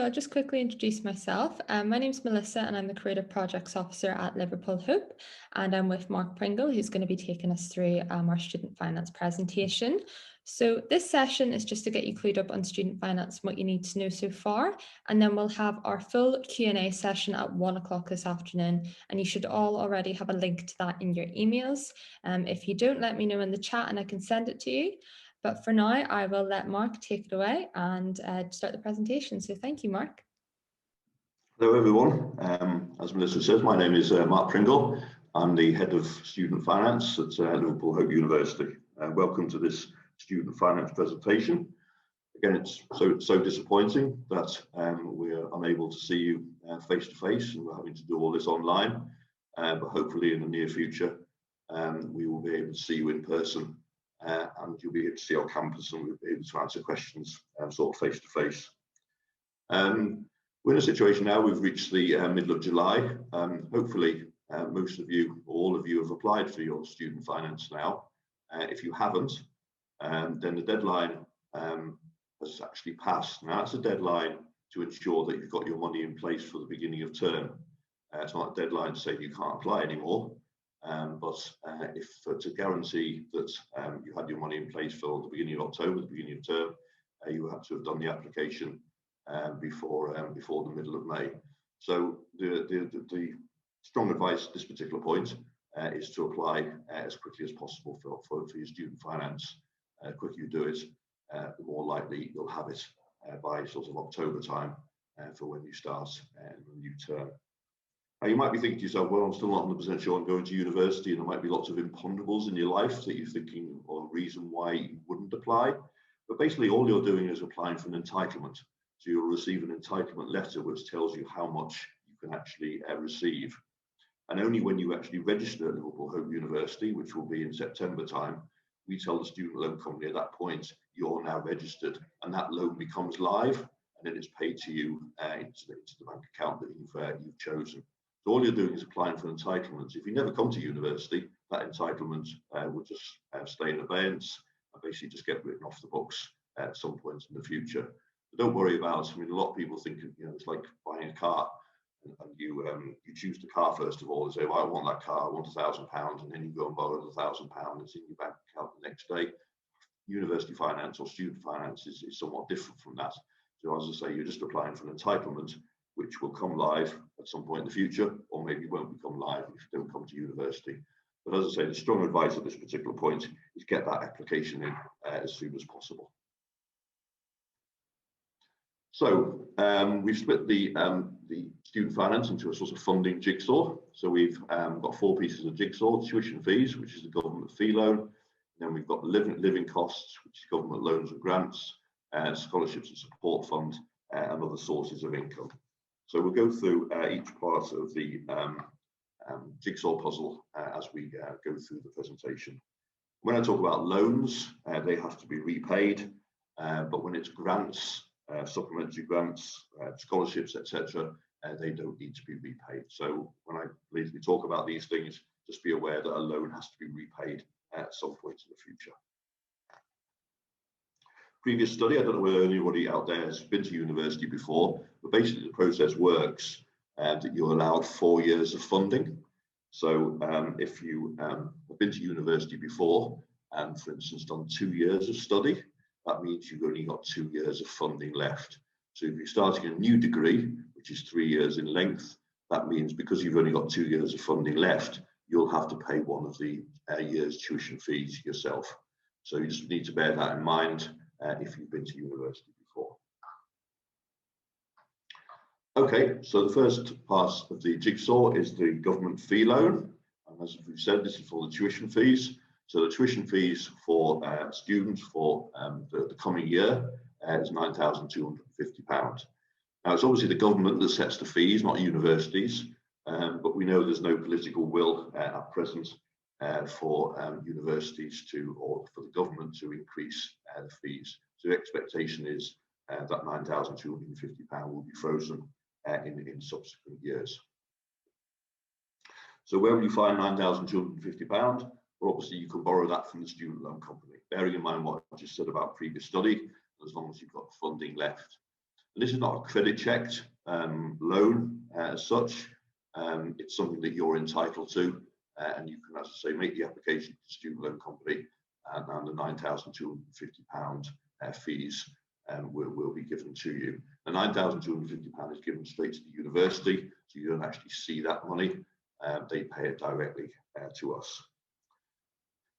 I'll just quickly introduce myself. My name's Melissa and I'm the Creative Projects Officer at Liverpool Hope, and I'm with Mark Pringle, who's going to be taking us through our student finance presentation. So this session is just to get you clued up on student finance and what you need to know so far, and then we'll have our full Q&A session at 1 o'clock this afternoon, and you should all already have a link to that in your emails. If you don't, let me know in the chat and I can send it to you. But for now, I will let Mark take it away and start the presentation. So thank you, Mark. Hello, everyone. As Melissa says, my name is Mark Pringle. I'm the Head of Student Finance at Liverpool Hope University. Welcome to this student finance presentation. Again, it's so disappointing that we're unable to see you face to face and we're having to do all this online. But hopefully in the near future, we will be able to see you in person. And you'll be able to see our campus and we'll be able to answer questions sort of face to face. We're in a situation now, we've reached the middle of July. Hopefully most of you, or all of you have applied for your student finance now. If you haven't, then the deadline has actually passed. Now that's a deadline to ensure that you've got your money in place for the beginning of term. It's not a deadline to say you can't apply anymore. But if to guarantee that you had your money in place for the beginning of October, the beginning of term, you had to have done the application before the middle of May. So the strong advice at this particular point is to apply as quickly as possible for your student finance. The quicker you do it, the more likely you'll have it by sort of October time for when you start a new term. Now, you might be thinking to yourself, well, I'm still not 100% sure I'm going to university, and there might be lots of imponderables in your life that you're thinking or a reason why you wouldn't apply. But basically, all you're doing is applying for an entitlement. So you'll receive an entitlement letter which tells you how much you can actually receive. And only when you actually register at Liverpool Hope University, which will be in September time, we tell the student loan company at that point, you're now registered, and that loan becomes live, and then it's paid to you into the bank account that you've chosen. So all you're doing is applying for entitlements. If you never come to university, that entitlement will just stay in abeyance and basically just get written off the books at some point in the future. But don't worry about it. I mean, a lot of people think, it's like buying a car, and you choose the car first of all and say, well, I want that car, I want £1,000, and then you go and borrow the £1,000. It's in your bank account the next day. University finance or student finance is somewhat different from that. So as I say, you're just applying for an entitlement, which will come live at some point in the future, or maybe won't become live if you don't come to university. But as I say, the strong advice at this particular point is get that application in as soon as possible. So we've split the student finance into a sort of funding jigsaw. So we've got 4 pieces of jigsaw: tuition fees, which is the government fee loan. And then we've got living costs, which is government loans and grants, scholarships and support fund, and other sources of income. So we'll go through each part of the jigsaw puzzle as we go through the presentation. When I talk about loans, they have to be repaid, but when it's grants, supplementary grants, scholarships, etc., they don't need to be repaid. So when we talk about these things, just be aware that a loan has to be repaid at some point in the future. Previous study, I don't know whether anybody out there has been to university before, but basically the process works that you're allowed 4 years of funding. So if you have been to university before and, for instance, done 2 years of study, that means you've only got 2 years of funding left. So if you're starting a new degree, which is 3 years in length, that means because you've only got 2 years of funding left, you'll have to pay one of the year's tuition fees yourself. So you just need to bear that in mind if you've been to university before. Okay, so the first part of the jigsaw is the government fee loan. And as we've said, this is for the tuition fees. So the tuition fees for students for the coming year is £9,250. Now, it's obviously the government that sets the fees, not universities, but we know there's no political will at present for universities or for the government to increase the fees. So the expectation is that £9,250 will be frozen in subsequent years. So where will you find £9,250? Well, obviously you can borrow that from the student loan company, bearing in mind what I just said about previous study, as long as you've got funding left. And this is not a credit checked loan as such. It's something that you're entitled to, and you can, as I say, make the application to the student loan company, and the £9,250 fees will be given to you. The £9,250 is given straight to the university, so you don't actually see that money. They pay it directly to us.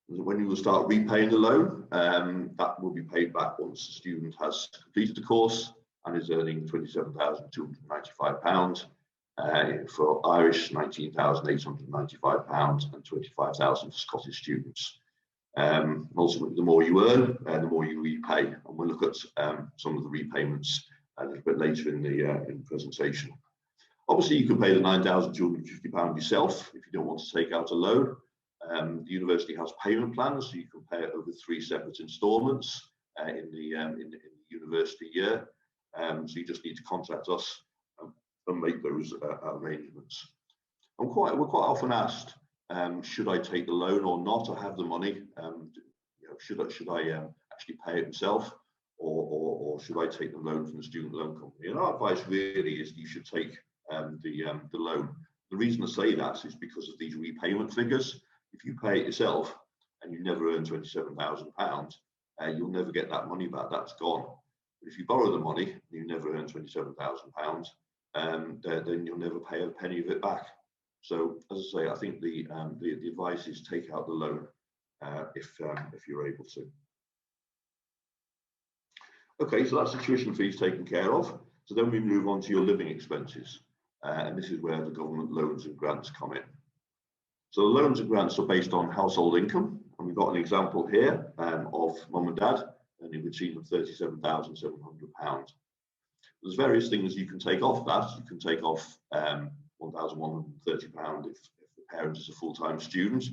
When you will start repaying the loan, that will be paid back once the student has completed the course and is earning £27,295. For Irish, £19,895 and £25,000 for Scottish students. Ultimately, the more you earn, the more you repay, and we'll look at some of the repayments a little bit later in the presentation. Obviously, you can pay the £9,250 yourself if you don't want to take out a loan. The university has payment plans, so you can pay it over 3 separate instalments in the university year. So you just need to contact us and make those arrangements. We're quite often asked, should I take the loan or not? I have the money. Should I actually pay it myself, or should I take the loan from the student loan company? And our advice really is you should take the loan. The reason I say that is because of these repayment figures. If you pay it yourself and you never earn £27,000, you'll never get that money back. That's gone. But if you borrow the money and you never earn £27,000, then you'll never pay a penny of it back. So, as I say, I think the advice is take out the loan if you're able to. Okay, so that's the tuition fees taken care of. So then we move on to your living expenses, and this is where the government loans and grants come in. So the loans and grants are based on household income, and we've got an example here of mum and dad earning between £37,700. There's various things you can take off that. You can take off £1,130 if the parent is a full-time student.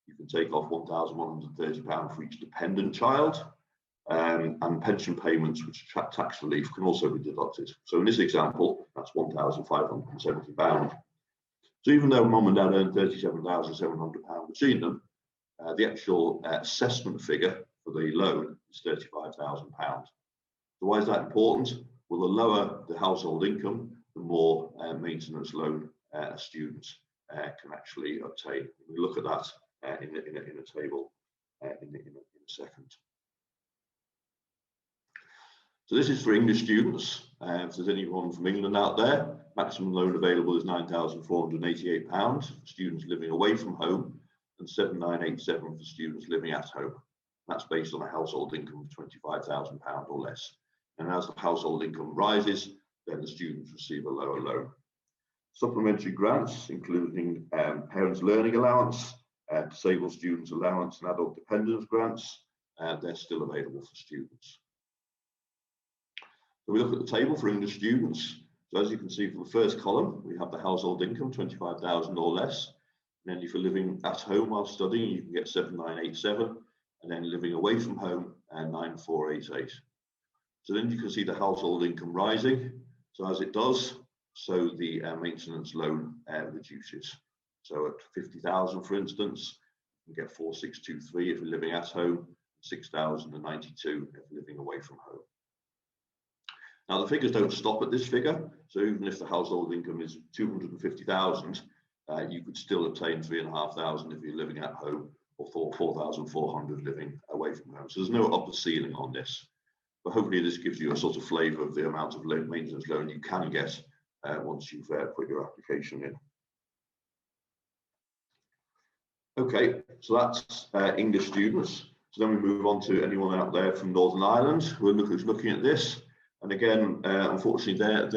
You can take off £1,130 for each dependent child, and pension payments, which attract tax relief, can also be deducted. So in this example, that's £1,570. So even though mum and dad earn £37,700 between them, the actual assessment figure for the loan is £35,000. So why is that important? Well, the lower the household income, the more maintenance loan a student can actually obtain. We'll look at that in a table in a second. So this is for English students. If there's anyone from England out there, maximum loan available is £9,488 for students living away from home, and £7,987 for students living at home. That's based on a household income of £25,000 or less. And as the household income rises, then the students receive a lower loan. Supplementary grants, including parents' learning allowance, disabled students allowance, and adult dependence grants, they're still available for students. So we look at the table for English students. So as you can see from the first column, we have the household income, £25,000 or less. And then if you're living at home while studying, you can get £7,987, and then living away from home, £9,488. So then you can see the household income rising. So as it does, so the maintenance loan reduces. So at 50,000, for instance, you can get 4,623 if you're living at home, 6,092 if you're living away from home. Now the figures don't stop at this figure. So even if the household income is 250,000, you could still obtain 3,500 if you're living at home, or 4,400 living away from home. So there's no upper ceiling on this. But hopefully this gives you a sort of flavour of the amount of maintenance loan you can get once you've put your application in. Okay, so that's English students. So then we move on to anyone out there from Northern Ireland who's looking at this. And again, unfortunately, their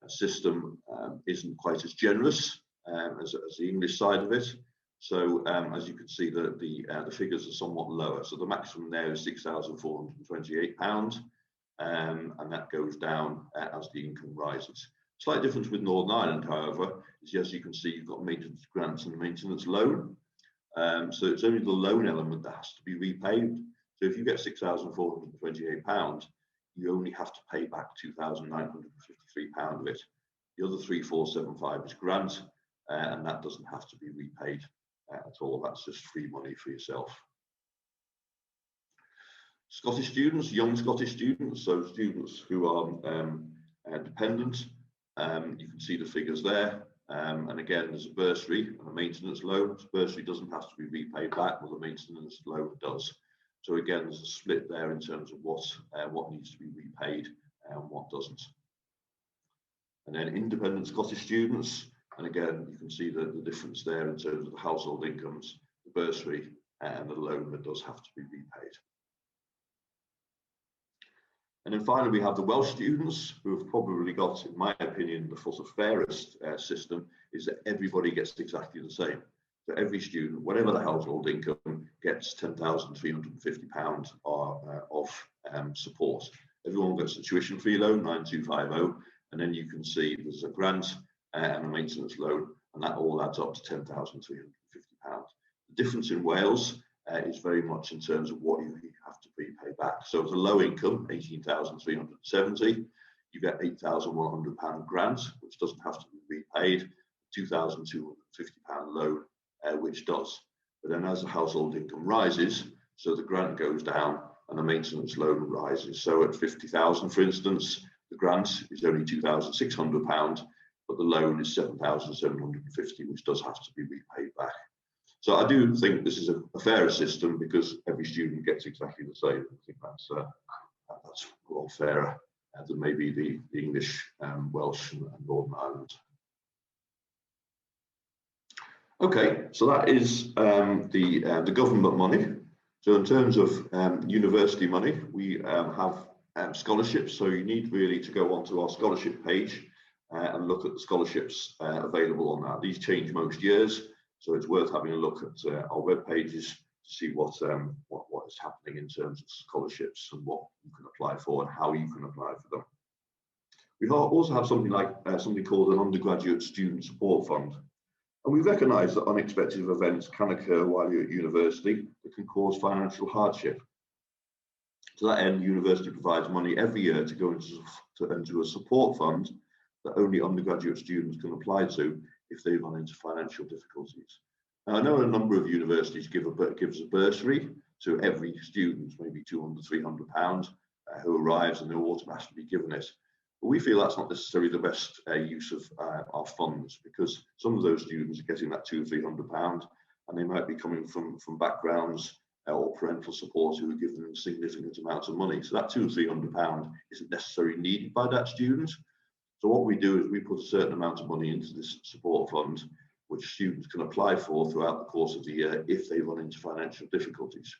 system isn't quite as generous as the English side of it. So as you can see, the figures are somewhat lower. So the maximum there is £6,428, and that goes down as the income rises. Slight difference with Northern Ireland, however, is as you can see, you've got maintenance grants and maintenance loan. So it's only the loan element that has to be repaid. So if you get £6,428, you only have to pay back £2,953 of it. The other 3,475 is grant, and that doesn't have to be repaid at all. That's just free money for yourself. Scottish students, young Scottish students, so students who are dependent, you can see the figures there. And again, there's a bursary and a maintenance loan. The bursary doesn't have to be repaid back, but the maintenance loan does. So again, there's a split there in terms of what needs to be repaid and what doesn't. And then independent Scottish students, and again, you can see the difference there in terms of the household incomes, the bursary, and the loan that does have to be repaid. And then finally, we have the Welsh students, who have probably got, in my opinion, the sort of fairest system, is that everybody gets exactly the same. So every student, whatever the household income, gets £10,350 of support. Everyone gets a tuition fee loan, 9250, and then you can see there's a grant and a maintenance loan, and that all adds up to £10,350. The difference in Wales is very much in terms of what you have to prepay back. So as a low income, 18,370, you get £8,100 grant, which doesn't have to be repaid, £2,250 loan, which does. But then as the household income rises, so the grant goes down and the maintenance loan rises. So at 50,000, for instance, the grant is only £2,600, but the loan is £7,750, which does have to be repaid back. So I do think this is a fairer system because every student gets exactly the same. I think that's a lot fairer than maybe the English, Welsh, and Northern Ireland. Okay, so that is the government money. So in terms of university money, we have scholarships. So you need really to go onto our scholarship page and look at the scholarships available on that. These change most years. So it's worth having a look at our web pages to see what is happening in terms of scholarships and what you can apply for and how you can apply for them. We also have something like something called an undergraduate student support fund. And we recognise that unexpected events can occur while you're at university that can cause financial hardship. To that end, the university provides money every year to go into a support fund that only undergraduate students can apply to if they run into financial difficulties. Now, I know a number of universities gives a bursary to every student, maybe £200, £300, who arrives, and they'll automatically be given it. But we feel that's not necessarily the best use of our funds, because some of those students are getting that £200, £300, and they might be coming from backgrounds or parental support who are giving them significant amounts of money. So that £200 or £300 isn't necessarily needed by that student. So what we do is we put a certain amount of money into this support fund, which students can apply for throughout the course of the year if they run into financial difficulties.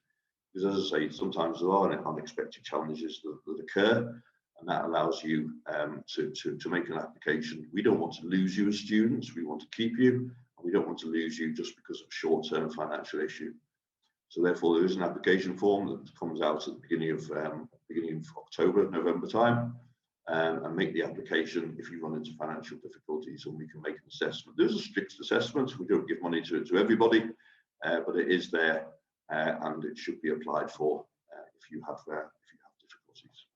Because as I say, sometimes there are unexpected challenges that occur, and that allows you to make an application. We don't want to lose you as students, we want to keep you, and we don't want to lose you just because of a short-term financial issue. So therefore, there is an application form that comes out at the beginning of October, November time. And make the application if you run into financial difficulties, and we can make an assessment. There's a strict assessment. We don't give money to everybody, but it is there, and it should be applied for if you have difficulties.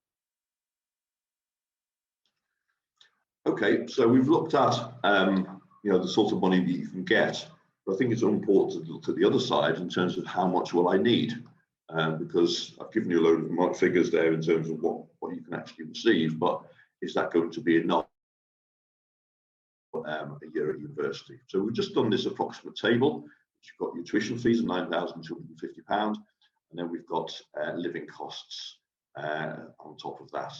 Okay, so we've looked at the sort of money that you can get, but I think it's important to look at the other side in terms of how much will I need, because I've given you a load of figures there in terms of what you can actually receive, but is that going to be enough a year at university? So we've just done this approximate table, which you've got your tuition fees of £9,250, and then we've got living costs on top of that.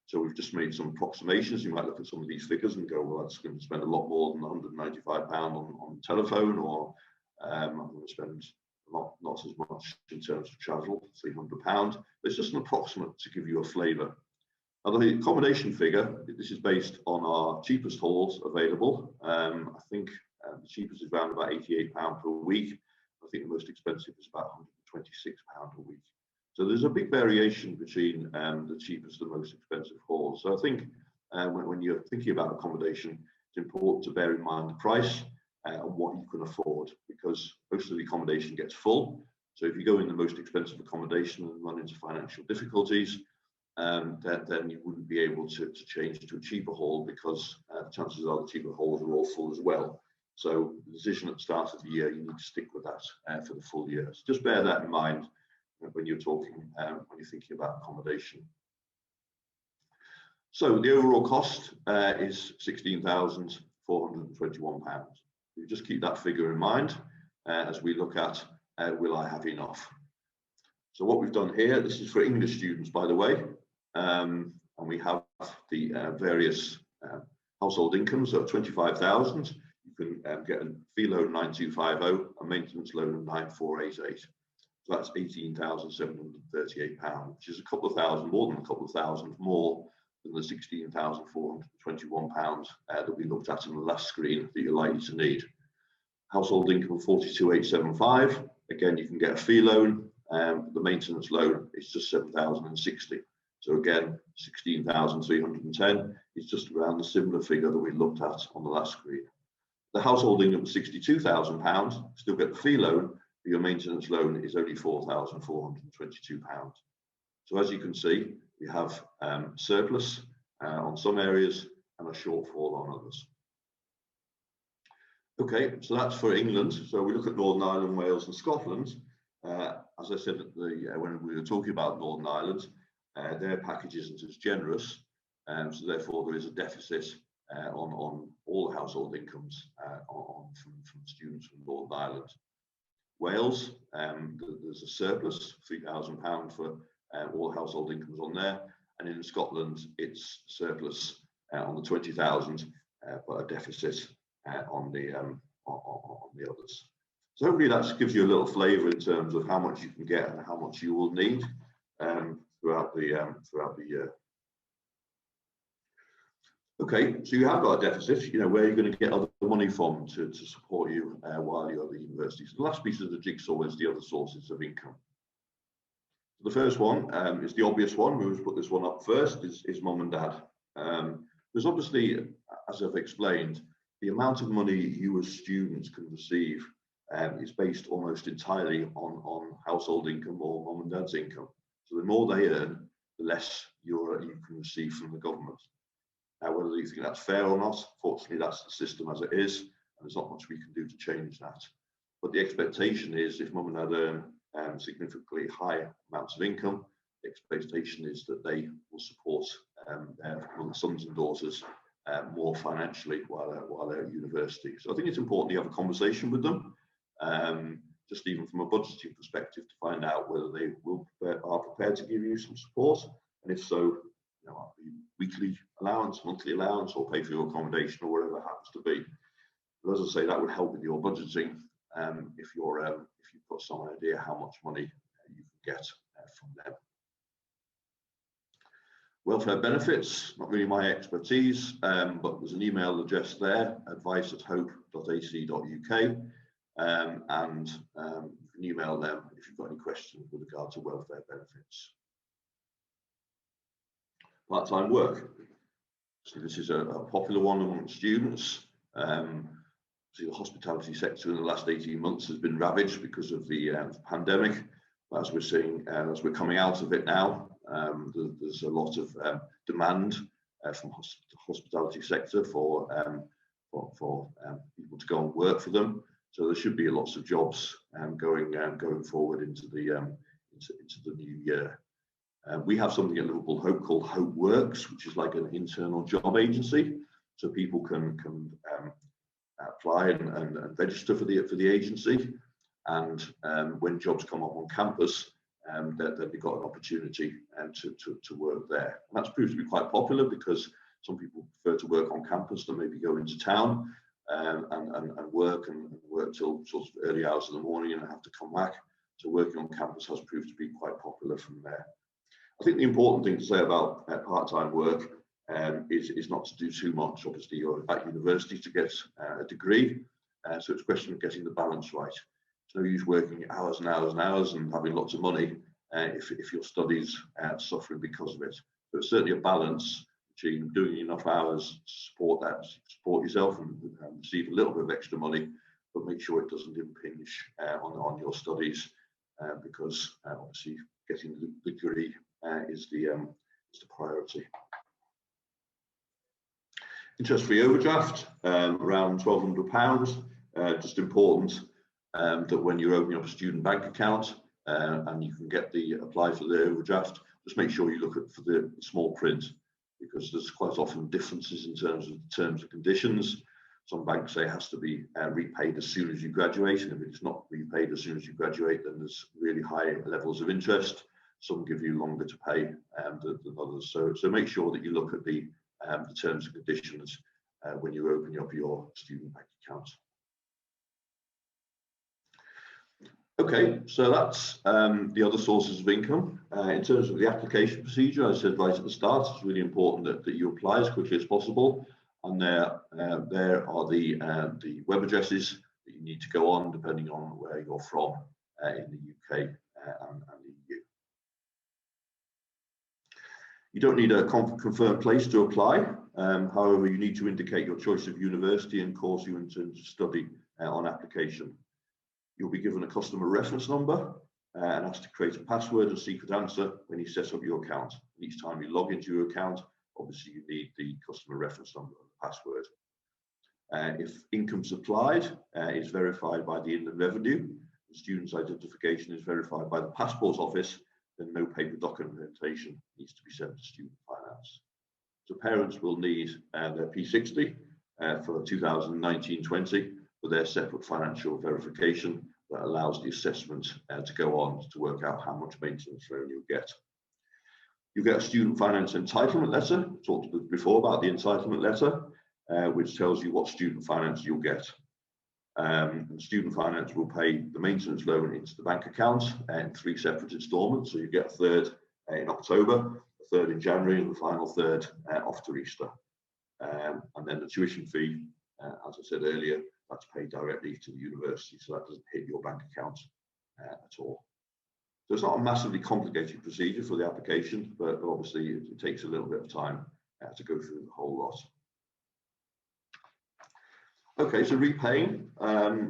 So we've just made some approximations. You might look at some of these figures and go, well, that's going to spend a lot more than £195 on telephone, or I'm going to spend not as much in terms of travel, £300. It's just an approximate to give you a flavour. Now, the accommodation figure, this is based on our cheapest halls available. I think the cheapest is around about £88 per week. I think the most expensive is about £126 a week. So there's a big variation between the cheapest and most expensive halls. So I think when you're thinking about accommodation, it's important to bear in mind the price and what you can afford, because most of the accommodation gets full. So if you go in the most expensive accommodation and run into financial difficulties, then you wouldn't be able to change to a cheaper hall, because the chances are the cheaper halls are all full as well. So the decision at the start of the year, you need to stick with that for the full year. So just bear that in mind when you're talking, when you're thinking about accommodation. So the overall cost is £16,421. You just keep that figure in mind as we look at will I have enough? So what we've done here, this is for English students, by the way, and we have the various household incomes of 25,000. You can get a fee loan 9250, a maintenance loan of 9488. So that's £18,738, which is a couple of thousand, more than a couple of thousand more than the £16,421 that we looked at in the last screen that you're likely to need. Household income of 42,875. Again, you can get a fee loan. The maintenance loan is just 7,060. So again, 16,310 is just around the similar figure that we looked at on the last screen. The household income of £62,000, still get the fee loan, but your maintenance loan is only £4,422. So as you can see, we have surplus on some areas and a shortfall on others. Okay, so that's for England. So we look at Northern Ireland, Wales and Scotland. As I said when we were talking about Northern Ireland, their package isn't as generous, so therefore there is a deficit on all the household incomes from students from Northern Ireland. Wales, there's a surplus, £3,000 for all household incomes on there, and in Scotland it's surplus on the 20,000, but a deficit on the others. So hopefully that gives you a little flavour in terms of how much you can get and how much you will need throughout the year. Okay, so you have got a deficit. You know where you're going to get other money from to support you while you're at the university. So the last piece of the jigsaw is the other sources of income. The first one is the obvious one. We always put this one up first. Is mum and dad. There's obviously, as I've explained, the amount of money you as students can receive is based almost entirely on household income or mum and dad's income. So the more they earn, the less you can receive from the government. Whether you think that's fair or not, fortunately that's the system as it is, and there's not much we can do to change that. But the expectation is if mum and dad earn significantly higher amounts of income, the expectation is that they will support their sons and daughters more financially while they're at university. So I think it's important you have a conversation with them, just even from a budgeting perspective, to find out whether they are prepared to give you some support, and if so, weekly allowance, monthly allowance, or pay for your accommodation or whatever it happens to be. But as I say, that would help with your budgeting if you've got some idea how much money you can get from them. Welfare benefits, not really my expertise, but there's an email address there, advice@hope.ac.uk, and you can email them if you've got any questions with regard to welfare benefits. Part-time work. So this is a popular one among students. So the hospitality sector in the last 18 months has been ravaged because of the pandemic. As we're seeing, as we're coming out of it now, there's a lot of demand from the hospitality sector for people to go and work for them. So there should be lots of jobs going forward into the new year. We have something at Liverpool Hope called Hope Works, which is like an internal job agency. So people can apply and register for the agency, and when jobs come up on campus, they've got an opportunity to work there. And that's proved to be quite popular because some people prefer to work on campus than maybe go into town and work till sort of early hours of the morning and have to come back. So working on campus has proved to be quite popular from there. I think the important thing to say about part-time work is not to do too much. Obviously, you're at university to get a degree, so it's a question of getting the balance right. It's no use working hours and hours and hours and having lots of money if your studies are suffering because of it. So it's certainly a balance between doing enough hours to support yourself and receive a little bit of extra money, but make sure it doesn't impinge on your studies, because obviously getting the degree is the priority. Interest-free overdraft, around £1,200. Just important that when you're opening up a student bank account, and you can get the apply for the overdraft. Just make sure you look for the small print, because there's quite often differences in terms of the terms and conditions. Some banks say it has to be repaid as soon as you graduate, and if it's not repaid as soon as you graduate, then there's really high levels of interest. Some give you longer to pay than others. So make sure that you look at the terms and conditions when you open up your student bank account. Okay, so that's the other sources of income. In terms of the application procedure, I said right at the start, it's really important that you apply as quickly as possible. And there are the web addresses that you need to go on, depending on where you're from in the UK and the EU. You don't need a confirmed place to apply. However, you need to indicate your choice of university and course you intend to study on application. You'll be given a customer reference number and asked to create a password and secret answer when you set up your account. And each time you log into your account, obviously you need the customer reference number and the password. If income supplied is verified by the Inland Revenue, the student's identification is verified by the Passport Office, then no paper documentation needs to be sent to Student Finance. So parents will need their P60 for 2019-20 for their separate financial verification that allows the assessment to go on to work out how much maintenance loan you'll get. You get a student finance entitlement letter. I talked before about the entitlement letter, which tells you what student finance you'll get. And student finance will pay the maintenance loan into the bank account in 3 separate instalments. So you get a third in October, a third in January, and the final third after Easter. And then the tuition fee, as I said earlier, that's paid directly to the university, so that doesn't hit your bank account at all. So it's not a massively complicated procedure for the application, but obviously it takes a little bit of time to go through the whole lot. Okay, so repaying,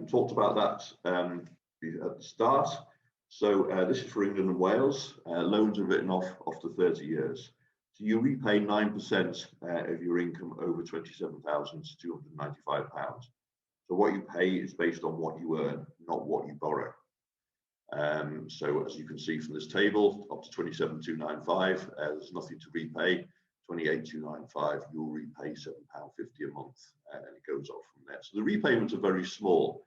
talked about that at the start. So this is for England and Wales. Loans are written off after 30 years. So you repay 9% of your income over £27,295. So what you pay is based on what you earn, not what you borrow. So as you can see from this table, up to 27,295, there's nothing to repay. 28,295, you'll repay £7.50 a month, and it goes off from there. So the repayments are very small,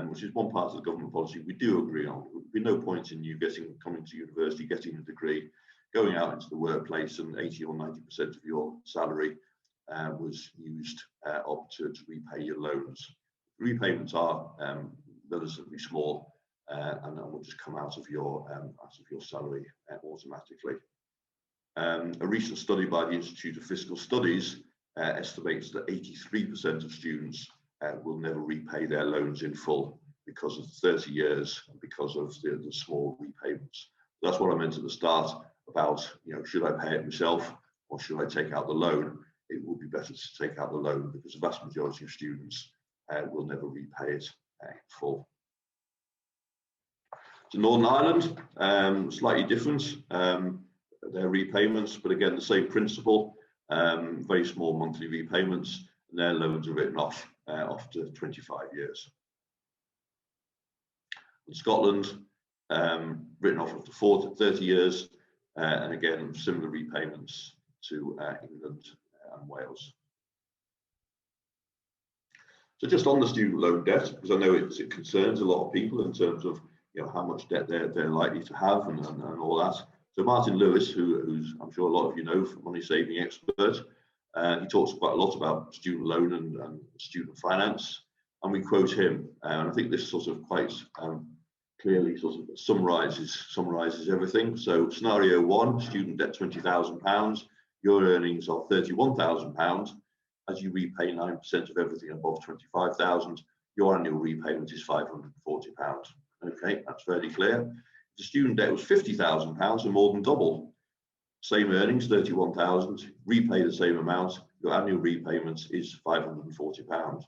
which is one part of the government policy we do agree on. There would be no point in you coming to university, getting a degree, going out into the workplace, and 80 or 90% of your salary was used up to repay your loans. Repayments are relatively small, and that will just come out of your salary automatically. A recent study by the Institute of Fiscal Studies estimates that 83% of students will never repay their loans in full because of 30 years and because of the small repayments. That's what I meant at the start about, should I pay it myself or should I take out the loan? It would be better to take out the loan because the vast majority of students will never repay it in full. To Northern Ireland, slightly different. Their repayments, but again, the same principle, very small monthly repayments, and their loans are written off after 25 years. In Scotland, written off after 30 years, and again, similar repayments to England and Wales. So just on the student loan debt, because I know it concerns a lot of people in terms of how much debt they're likely to have and all that. So Martin Lewis, who's I'm sure a lot of you know, money saving expert, he talks quite a lot about student loan and student finance, and we quote him. And I think this sort of quite clearly sort of summarizes everything. So scenario 1, student debt £20,000, your earnings are £31,000. As you repay 9% of everything above 25,000, your annual repayment is £540. Okay, that's fairly clear. If the student debt was £50,000 and more than double, same earnings, 31,000, repay the same amount, your annual repayment is £540.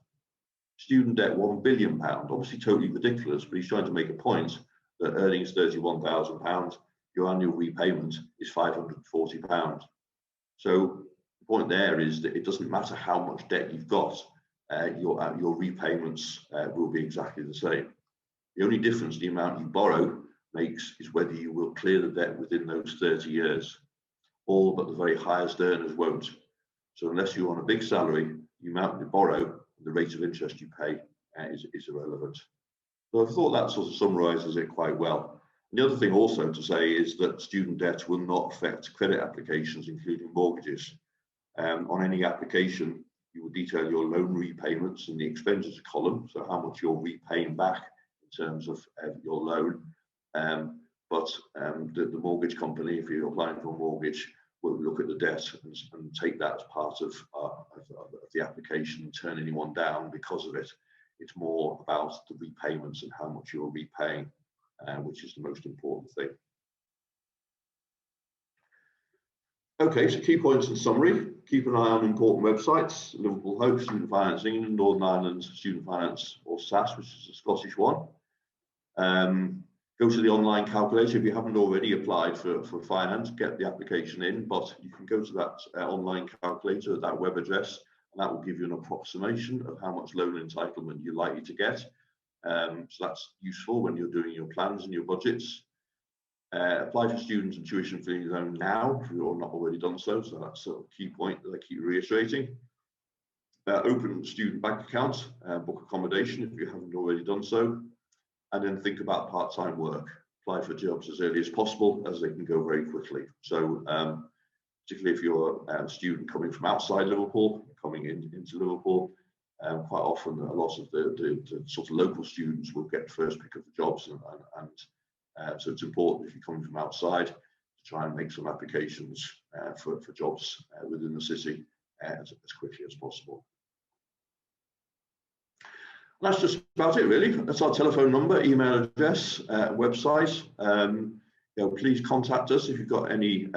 Student debt £1 billion, obviously totally ridiculous, but he's trying to make a point that earnings £31,000, your annual repayment is £540. So the point there is that it doesn't matter how much debt you've got, your repayments will be exactly the same. The only difference is the amount you borrow makes is whether you will clear the debt within those 30 years. All but the very highest earners won't. So unless you're on a big salary, the amount you borrow, the rate of interest you pay is irrelevant. So I thought that sort of summarises it quite well. And the other thing also to say is that student debt will not affect credit applications, including mortgages. On any application, you will detail your loan repayments in the expenditure column, so how much you're repaying back in terms of your loan. But the mortgage company, if you're applying for a mortgage, will look at the debt and take that as part of the application and turn anyone down because of it. It's more about the repayments and how much you're repaying, which is the most important thing. Okay, so key points in summary. Keep an eye on important websites: Liverpool Hope, Student Finance England, Northern Ireland Student Finance, or SAS, which is a Scottish one. Go to the online calculator. If you haven't already applied for finance, get the application in, but you can go to that online calculator at that web address, and that will give you an approximation of how much loan entitlement you're likely to get. So that's useful when you're doing your plans and your budgets. Apply for student and tuition fee loan now if you're not already done so. So that's a key point that I keep reiterating. Open student bank accounts, book accommodation if you haven't already done so. And then think about part-time work. Apply for jobs as early as possible, as they can go very quickly. So particularly if you're a student coming from outside Liverpool, coming into Liverpool, quite often a lot of the sort of local students will get first pick of the jobs. So it's important if you're coming from outside to try and make some applications for jobs within the city as quickly as possible. That's just about it, really. That's our telephone number, email address, website. Please contact us if you've got any,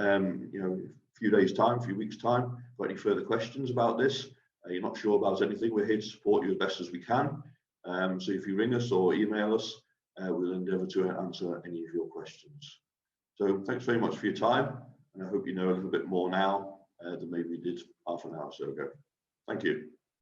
few days' time, few weeks' time, got any further questions about this. You're not sure about anything, we're here to support you as best as we can. So if you ring us or email us, we'll endeavour to answer any of your questions. So thanks very much for your time, and I hope you know a little bit more now than maybe you did half an hour or so ago. Thank you.